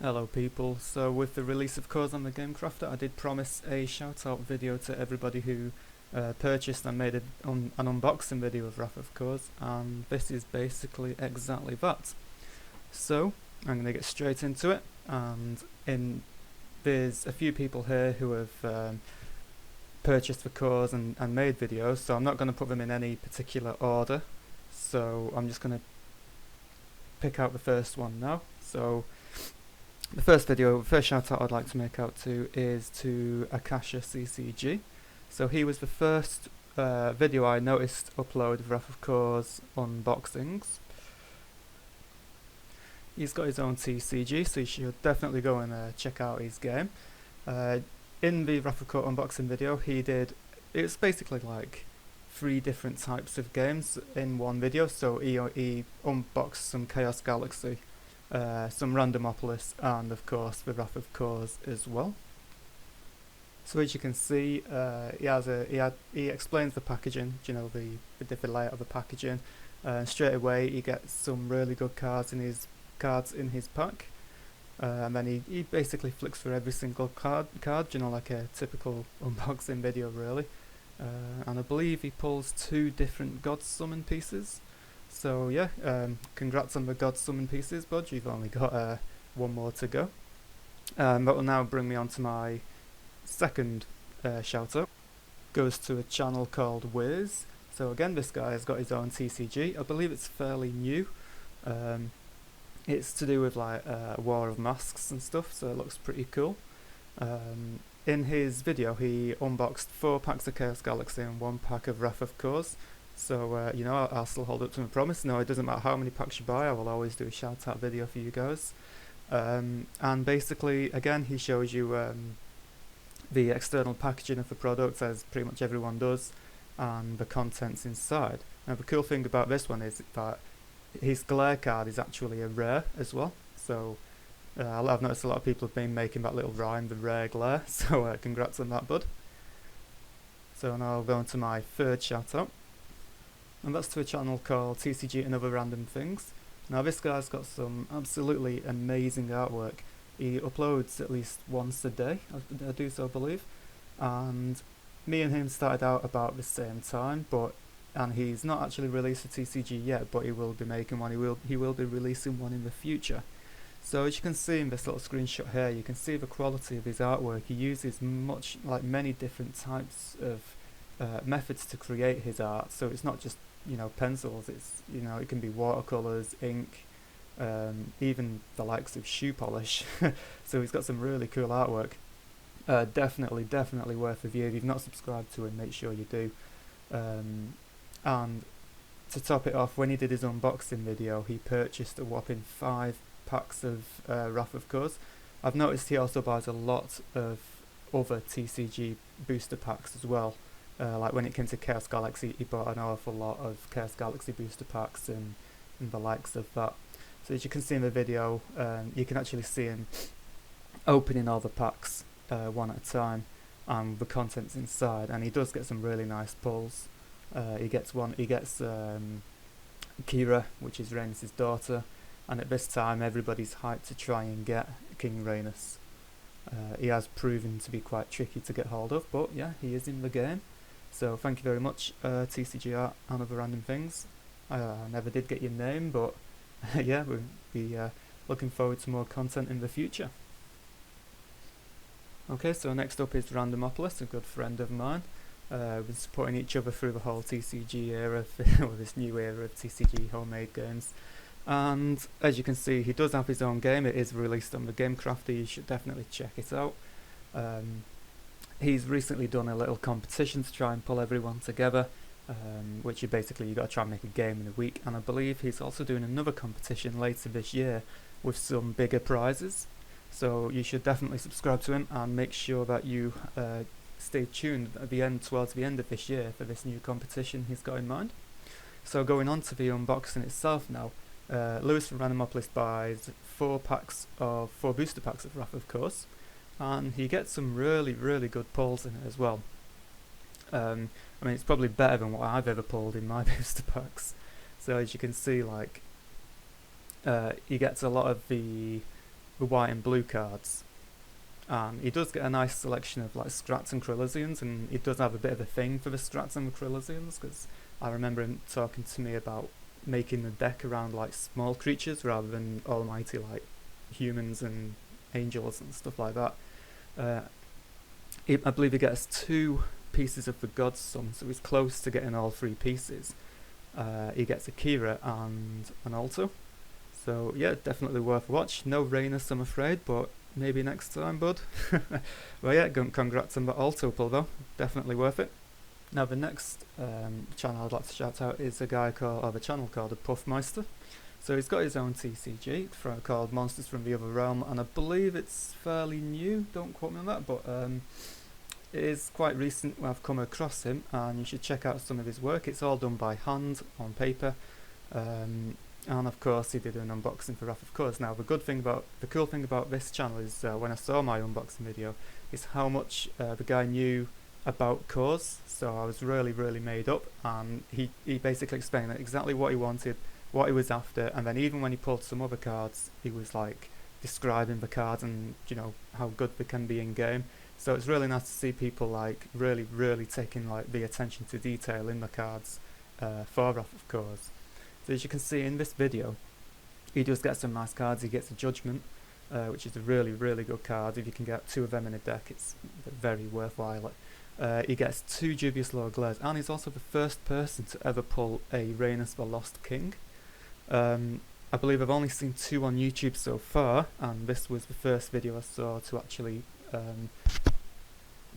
Hello people, so with the release of Cause on the Game Crafter, I did promise a shout out video to everybody who purchased and made an unboxing video of Wrath of Cause, and this is basically exactly that. So I'm going to get straight into it, and there's a few people here who have purchased the Cause and made videos, so I'm not going to put them in any particular order, so I'm just going to pick out the first one now. So the first shout out I'd like to make out to is to Akasha CCG. So he was the first video I noticed upload of Wrath of Cause unboxings. He's got his own TCG, so you should definitely go and check out his game. In the Wrath of Cause unboxing video, it's basically like 3 different types of games in one video. So he unboxed some Chaos Galaxy, some Randomopolis, and of course the Wrath of Cause as well. So as you can see, he explains the packaging, the different layout of the packaging, and straight away he gets some really good cards in his pack, and then he basically flicks through every single card, like a typical unboxing video really, and I believe he pulls 2 different God Summon pieces. So yeah, congrats on the God Summon pieces, bud. You've only got 1 more to go. That will now bring me on to my second shout out. Goes to a channel called Wiz. So again, this guy has got his own TCG. I believe it's fairly new. It's to do with like War of Masks and stuff, so it looks pretty cool. In his video, he unboxed 4 packs of Chaos Galaxy and 1 pack of Wrath of Cause. So, I'll still hold up to my promise. No, it doesn't matter how many packs you buy, I will always do a shout out video for you guys. And basically, again, he shows you the external packaging of the product, as pretty much everyone does, and the contents inside. Now, the cool thing about this one is that his glare card is actually a rare as well. So, I've noticed a lot of people have been making that little rhyme, the rare glare, so congrats on that, bud. So now I'll go on to my third shout out, and that's to a channel called TCG and Other Random Things. Now this guy's got some absolutely amazing artwork. He uploads at least once a day, I do so believe, and me and him started out about the same time, and he's not actually released a TCG yet, but he will be making one. He will be releasing one in the future. So as you can see in this little screenshot here, you can see the quality of his artwork. He uses many different types of methods to create his art. So it's not just pencils. It's it can be watercolors, ink, even the likes of shoe polish. So he's got some really cool artwork. Definitely worth a view. If you've not subscribed to him, make sure you do. And to top it off, when he did his unboxing video, he purchased a whopping 5 packs of Wrath of Cause. I've noticed he also buys a lot of other TCG booster packs as well. Like when it came to Chaos Galaxy, he bought an awful lot of Chaos Galaxy booster packs and the likes of that. So as you can see in the video, you can actually see him opening all the packs one at a time and the contents inside, and he does get some really nice pulls. He gets Kira, which is Rhaenys' daughter, and at this time everybody's hyped to try and get King Rhaenys. He has proven to be quite tricky to get hold of, but yeah, he is in the game. So thank you very much, TCG Art and Other Random Things. I never did get your name, but yeah, we'll be looking forward to more content in the future. Okay, so next up is Randomopolis, a good friend of mine. We've been supporting each other through the whole TCG era, or this new era of TCG homemade games. And as you can see, he does have his own game. It is released on the Game Crafter. You should definitely check it out. He's recently done a little competition to try and pull everyone together, which you got to try and make a game in a week. And I believe he's also doing another competition later this year with some bigger prizes. So you should definitely subscribe to him and make sure that you stay tuned towards the end of this year for this new competition he's got in mind. So going on to the unboxing itself now. Lewis from Randomopolis buys 4 booster packs of Wrath of Course, and he gets some really good pulls in it as well. It's probably better than what I've ever pulled in my booster packs. So as you can see, he gets a lot of the with white and blue cards. And he does get a nice selection of like Strats and Krillisians, and he does have a bit of a thing for the Strats and the Krillisians, because I remember him talking to me about making the deck around like small creatures rather than almighty like humans and angels and stuff like that. I believe he gets 2 pieces of the God's Son, so he's close to getting all 3 pieces. He gets Akira and an Alto. So yeah, definitely worth a watch. No Rhaenus, I'm afraid, but maybe next time, bud. Well, yeah, congrats on the Alto pull though. Definitely worth it. Now the next channel I'd like to shout out is a channel called the Puffmeister. So he's got his own TCG called Monsters from the Other Realm, and I believe it's fairly new. Don't quote me on that, but it is quite recent when I've come across him, and you should check out some of his work. It's all done by hand on paper. And of course he did an unboxing for Wrath of Course. Now the cool thing about this channel is when I saw my unboxing video is how much the guy knew about Course. So I was really made up, and he basically explained exactly what he wanted, what he was after, and then even when he pulled some other cards he was like describing the cards and how good they can be in game. So it's really nice to see people like really taking like the attention to detail in the cards for Wrath of Course. So as you can see in this video, he does get some nice cards. He gets a Judgment, which is a really good card. If you can get 2 of them in a deck, it's very worthwhile. He gets 2 Dubious Lord Glares, and he's also the first person to ever pull a Rhaenus the Lost King. I believe I've only seen 2 on YouTube so far, and this was the first video I saw to actually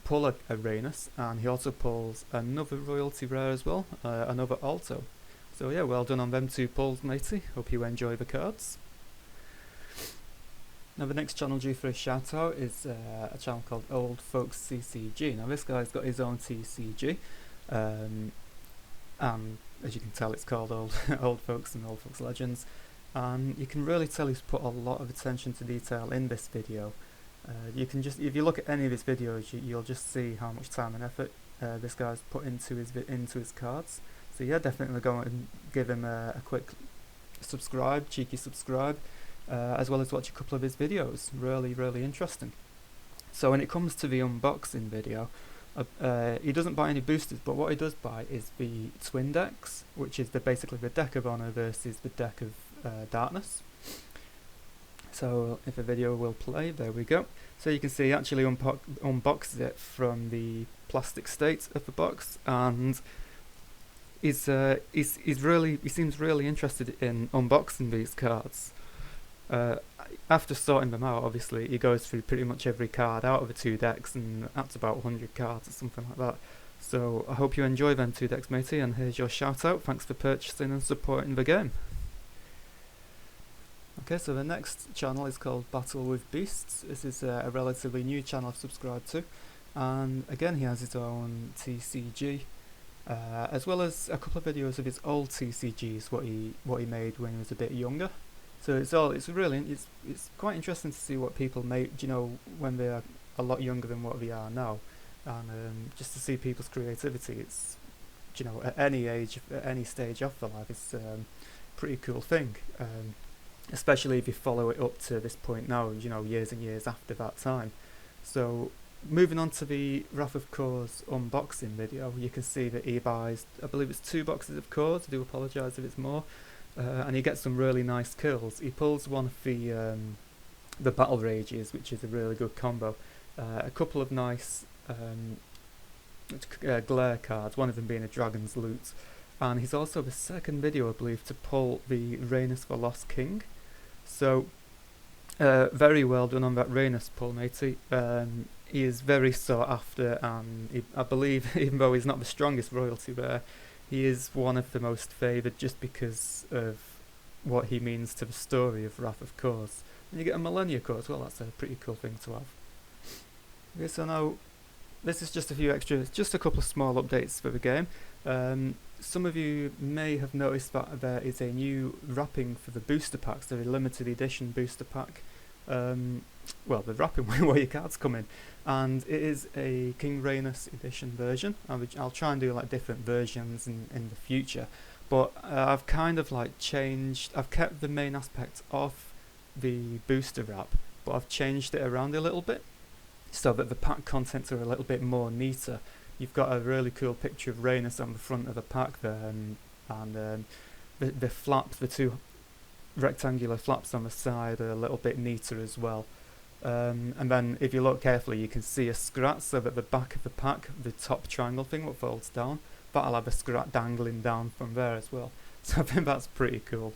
pull a Rhaenus, and he also pulls another royalty rare as well, another Alto. So yeah, well done on them 2 pulls, matey. Hope you enjoy the cards. Now the next channel due for a shout out is a channel called Old Folks TCG. Now this guy's got his own TCG, and as you can tell it's called Old Folks and Old Folks Legends, and you can really tell he's put a lot of attention to detail in this video. You can just, if you look at any of his videos, you'll just see how much time and effort this guy's put into his cards. So yeah, definitely go and give him a quick cheeky subscribe, as well as watch a couple of his videos. Really interesting. So when it comes to the unboxing video, he doesn't buy any boosters, but what he does buy is the twin decks, which is basically the deck of Honor versus the deck of Darkness. So if a video will play, there we go. So you can see he actually unboxes it from the plastic state of the box, and he seems really interested in unboxing these cards. After sorting them out, obviously he goes through pretty much every card out of the 2 decks, and that's about 100 cards or something like that. So I hope you enjoy them 2 decks, matey, and here's your shout out. Thanks for purchasing and supporting the game. Okay, so the next channel is called Battle with Beasts. This is a relatively new channel I've subscribed to, and again he has his own TCG, as well as a couple of videos of his old TCGs, what he made when he was a bit younger. So it's quite interesting to see what people make, when they are a lot younger than what they are now, and just to see people's creativity. It's at any age, at any stage of their life, it's a pretty cool thing. Especially if you follow it up to this point now, years and years after that time. So moving on to the Wrath of Course unboxing video, you can see that he buys, I believe it's 2 boxes of cores. I do apologise if it's more, and he gets some really nice kills. He pulls one of the Battle Rages, which is a really good combo. A couple of nice glare cards, one of them being a Dragon's Loot, and he's also the second video, I believe, to pull the Rhaenus the Lost King. So very well done on that Rhaenus pull, matey. He is very sought after, and I believe, even though he's not the strongest royalty rare, he is one of the most favoured just because of what he means to the story of Wrath of Course. And you get a Millennia Core as well. That's a pretty cool thing to have. Okay, so now this is just a couple of small updates for the game. Some of you may have noticed that there is a new wrapping for the booster packs, the limited edition booster pack. Well, the wrapping where your cards come in, and it is a King Rhaenus edition version. I'll try and do like different versions in the future, but I've kind of like changed. I've kept the main aspect of the booster wrap, but I've changed it around a little bit so that the pack contents are a little bit more neater. You've got a really cool picture of Rhaenys on the front of the pack there, and the flaps, the two rectangular flaps on the side are a little bit neater as well. And then if you look carefully, you can see a scratch, so that the back of the pack, the top triangle thing what folds down, that'll have a scratch dangling down from there as well. So I think that's pretty cool.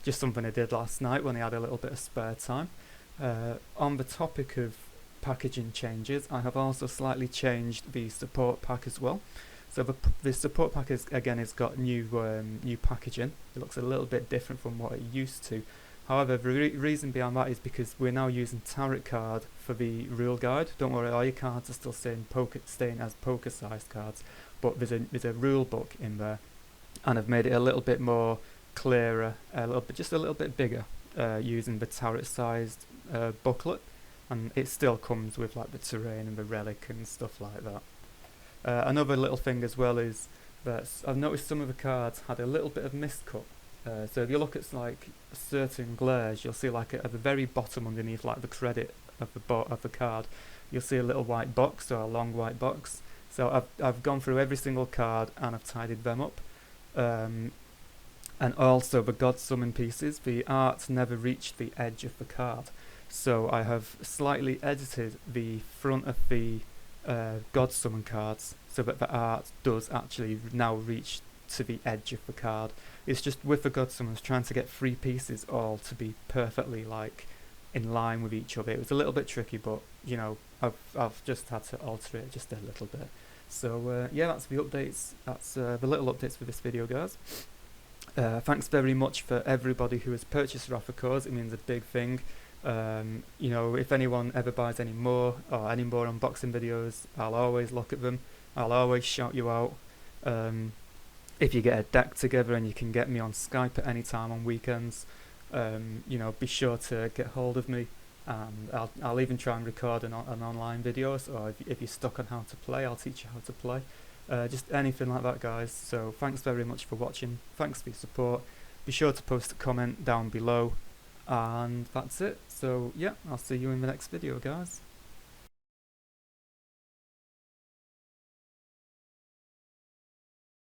Just something I did last night when I had a little bit of spare time. On the topic of packaging changes, I have also slightly changed the support pack as well. So the support pack is got new packaging. It looks a little bit different from what it used to. However, the reason behind that is because we're now using tarot card for the rule guide. Don't worry, all your cards are still staying as poker-sized cards, but there's a rule book in there, and I've made it a little bit more clearer, just a little bit bigger, using the tarot-sized booklet, and it still comes with like the terrain and the relic and stuff like that. Another little thing as well is that I've noticed some of the cards had a little bit of miscut. So if you look at like certain glares, you'll see like at the very bottom underneath like the credit of the card, you'll see a little white box, or a long white box. So I've gone through every single card and I've tidied them up. And also the God Summon pieces, the art never reached the edge of the card. So I have slightly edited the front of the God Summon cards so that the art does actually now reach to the edge of the card. It's just with the God Summons trying to get 3 pieces all to be perfectly like in line with each other. It was a little bit tricky, but you know, I've just had to alter it just a little bit. So yeah, that's the updates. That's the little updates for this video, guys. Thanks very much for everybody who has purchased Wrath of Kors. It means a big thing. You know, if anyone ever buys any more or any more unboxing videos, I'll always look at them. I'll always shout you out. If you get a deck together and you can get me on Skype at any time on weekends, you know, be sure to get hold of me, and I'll even try and record an online video. So if you're stuck on how to play, I'll teach you how to play. Just anything like that, guys. So thanks very much for watching. Thanks for your support. Be sure to post a comment down below, and that's it. So yeah, I'll see you in the next video, guys.